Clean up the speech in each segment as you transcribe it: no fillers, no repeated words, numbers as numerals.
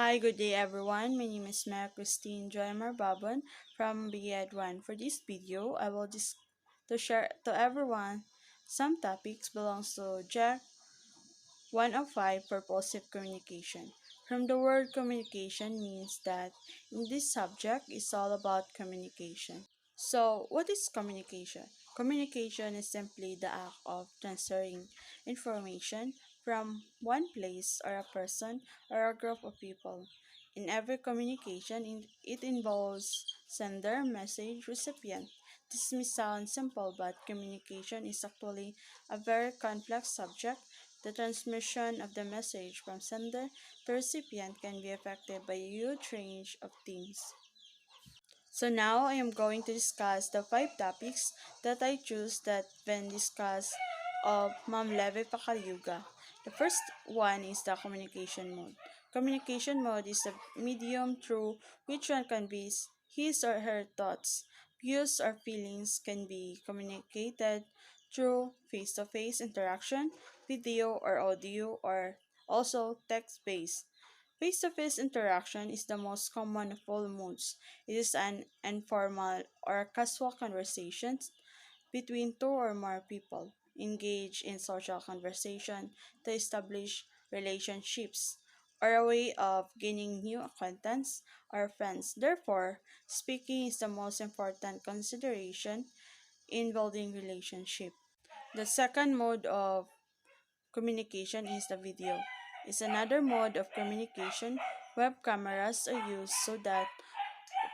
Hi, good day everyone. My name is Maya Christine Joymar Babon from BEd 1. For this video, I will to share to everyone some topics belongs to Jack 105 Purposive Communication. From the word communication means that in this subject is all about communication. So, what is communication? Communication is simply the act of transferring information from one place or a person or a group of people. In every communication, it involves sender, message, recipient. This may sound simple, but communication is actually a very complex subject. The transmission of the message from sender to recipient can be affected by a huge range of things. So now I am going to discuss the five topics that I choose that been discussed of Ma'am Leve Pakalyuga. The first one is the communication mode. Communication mode is the medium through which one conveys his or her thoughts. Views or feelings can be communicated through face-to-face interaction, video or audio, or also text-based. Face-to-face interaction is the most common of all modes. It is an informal or casual conversation between two or more people engaged in social conversation to establish relationships or a way of gaining new acquaintance or friends. Therefore, speaking is the most important consideration in building relationship. The second mode of communication is the video. It's another mode of communication. Web cameras are used so that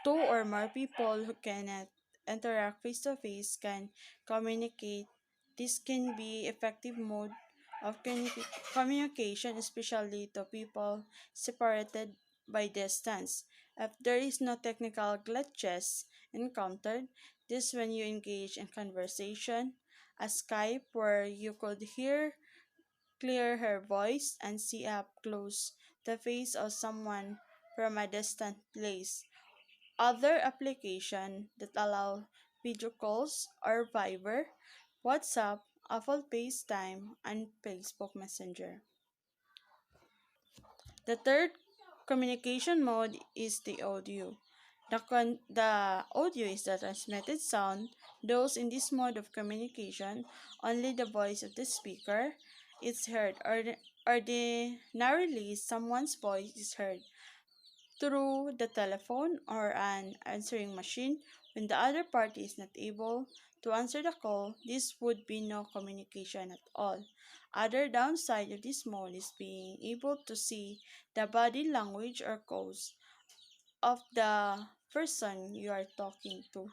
two or more people who cannot interact face to face can communicate. This can be effective mode of communication, especially to people separated by distance. If there is no technical glitches encountered, this when you engage in conversation, a Skype where you could hear clear her voice and see up close the face of someone from a distant place. Other applications that allow video calls are Viber, WhatsApp, Apple FaceTime, and Facebook Messenger. The third communication mode is the audio. The audio is the transmitted sound. Those in this mode of communication, only the voice of the speaker is heard. Ordinarily, someone's voice is heard through the telephone or an answering machine. When the other party is not able to answer the call, this would be no communication at all. Other downside of this mode is being able to see the body language or pose of the person you are talking to.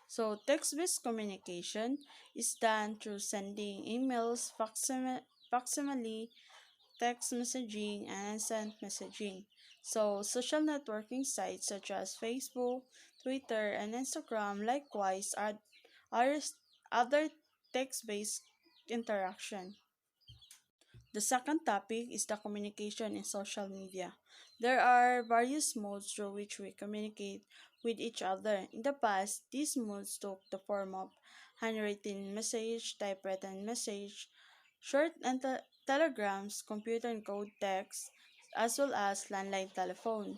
So text-based communication is done through sending emails, facsimile, text messaging, and instant messaging. So, social networking sites such as Facebook, Twitter, and Instagram likewise are other text-based interaction. The second topic is the communication in social media. There are various modes through which we communicate with each other. In the past, these modes took the form of handwritten message, typewritten message, short and telegrams, computer encode text, as well as landline telephone,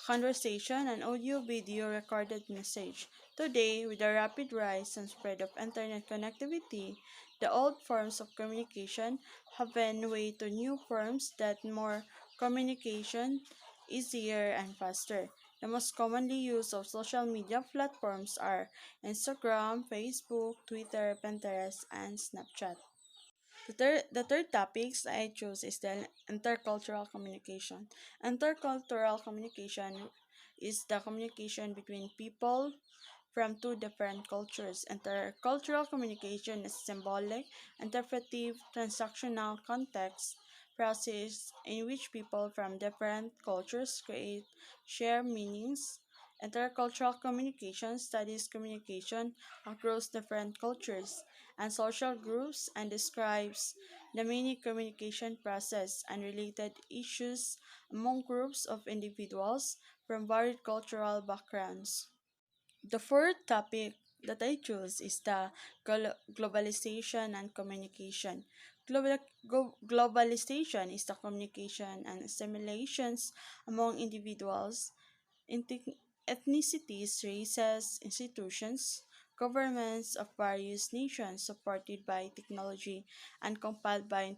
conversation, and audio-video recorded message. Today, with the rapid rise and spread of internet connectivity, the old forms of communication have been way to new forms that more communication, easier and faster. The most commonly used of social media platforms are Instagram, Facebook, Twitter, Pinterest, and Snapchat. The third topics I chose is the intercultural communication. Intercultural communication is the communication between people from two different cultures. Intercultural communication is symbolic, interpretive, transactional context process in which people from different cultures create share meanings. Intercultural communication studies communication across different cultures and social groups and describes the many communication process and related issues among groups of individuals from varied cultural backgrounds. The fourth topic that I choose is the globalization and communication. Globalization is the communication and assimilations among individuals, ethnic- ethnicities, races, institutions, governments of various nations supported by technology and compelled by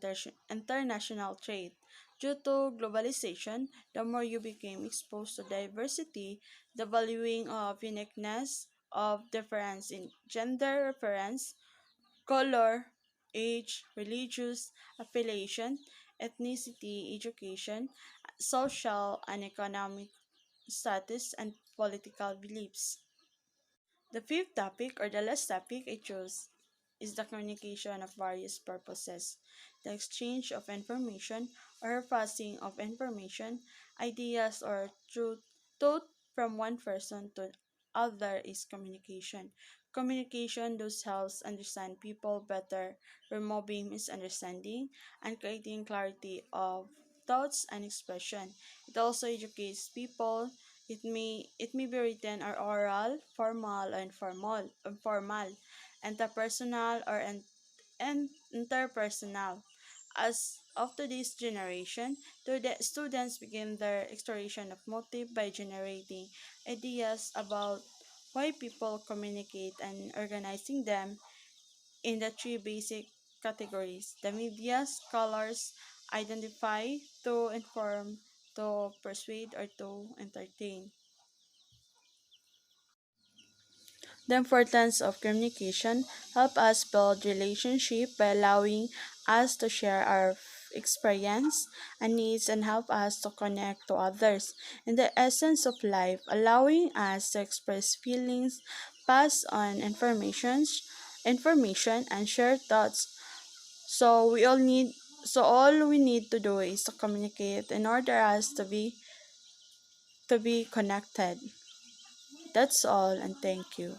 international trade. Due to globalization, the more you became exposed to diversity, the valuing of uniqueness, of difference in gender reference, color, age, religious affiliation, ethnicity, education, social and economic status, and political beliefs. The fifth topic, or the last topic I chose, is the communication of various purposes, the exchange of information or passing of information, ideas, or truth thought from one person to other is communication. Communication thus helps understand people better, removing misunderstanding and creating clarity of thoughts and expression. It also educates people. It may be written or oral, formal or informal, interpersonal or interpersonal. As of today's generation, the students begin their exploration of motive by generating ideas about why people communicate and organizing them in the three basic categories: the media, scholars, identify, to inform, to persuade, or to entertain. The importance of communication help us build relationship by allowing us to share our experience and needs and help us to connect to others. In the essence of life, allowing us to express feelings, pass on information and share thoughts. So we need to do is to communicate in order us to be connected. That's all, and thank you.